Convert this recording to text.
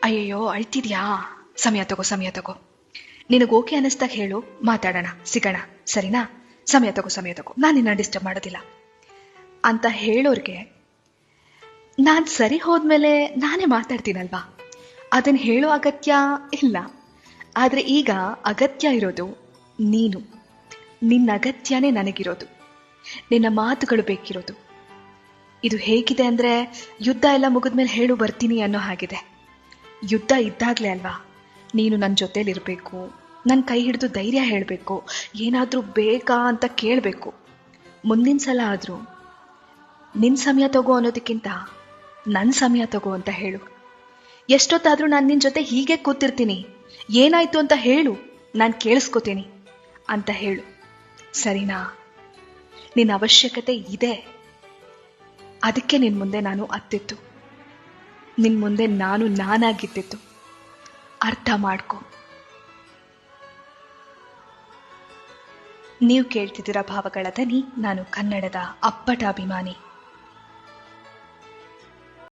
ಅಯ್ಯಯ್ಯೋ ಅಳ್ತಿದ್ಯಾ? ಸಮಯ ತಗೋ. ನಿನಗೆ ಓಕೆ ಅನ್ನಿಸ್ದಾಗ ಹೇಳು, ಮಾತಾಡೋಣ, ಸಿಗೋಣ, ಸರಿನಾ? ಸಮಯ ತಗೋ, ನಾನು ನಿನ್ನ ಡಿಸ್ಟರ್ಬ್ ಮಾಡೋದಿಲ್ಲ ಅಂತ ಹೇಳೋರ್ಗೆ ನಾನು ಸರಿ ಹೋದ್ಮೇಲೆ ನಾನೇ ಮಾತಾಡ್ತೀನಲ್ವಾ, ಅದನ್ನು ಹೇಳೋ ಅಗತ್ಯ ಇಲ್ಲ. ಆದರೆ ಈಗ ಅಗತ್ಯ ಇರೋದು ನೀನು. ನಿನ್ನ ಅಗತ್ಯನೇ ನನಗಿರೋದು, ನಿನ್ನ ಮಾತುಗಳು ಬೇಕಿರೋದು. ಇದು ಹೇಗಿದೆ ಅಂದರೆ, ಯುದ್ಧ ಎಲ್ಲ ಮುಗಿದ್ಮೇಲೆ ಹೇಳು ಬರ್ತೀನಿ ಅನ್ನೋ ಹಾಗಿದೆ. ಯುದ್ಧ ಇದ್ದಾಗಲೇ ಅಲ್ವಾ ನೀನು ನನ್ನ ಜೊತೇಲಿರಬೇಕು, ನನ್ನ ಕೈ ಹಿಡಿದು ಧೈರ್ಯ ಹೇಳಬೇಕು, ಏನಾದರೂ ಬೇಕಾ ಅಂತ ಕೇಳಬೇಕು. ಮುಂದಿನ ಸಲ ಆದರೂ ನಿನ್ನ ಸಮಯ ತಗೋ ಅನ್ನೋದಕ್ಕಿಂತ ನನ್ನ ಸಮಯ ತಗೋ ಅಂತ ಹೇಳು. ಎಷ್ಟೊತ್ತಾದರೂ ನಾನು ನಿನ್ನ ಜೊತೆ ಹೀಗೆ ಕೂತಿರ್ತೀನಿ, ಏನಾಯ್ತು ಅಂತ ಹೇಳು, ನಾನು ಕೇಳಿಸ್ಕೋತೀನಿ ಅಂತ ಹೇಳು, ಸರಿನಾ? ನಿನ್ನ ಅವಶ್ಯಕತೆ ಇದೆ, ಅದಕ್ಕೆ ನಿನ್ನ ಮುಂದೆ ನಾನು ಅತ್ತಿತ್ತು, ನಿನ್ನ ಮುಂದೆ ನಾನು ನಾನಾಗಿದ್ದಿತ್ತು. ಅರ್ಥ ಮಾಡ್ಕೊ. ನೀವು ಕೇಳ್ತಿದ್ದೀರಾ ಭಾವಗಳ ದನಿ. ನಾನು ಕನ್ನಡದ ಅಪ್ಪಟ ಅಭಿಮಾನಿ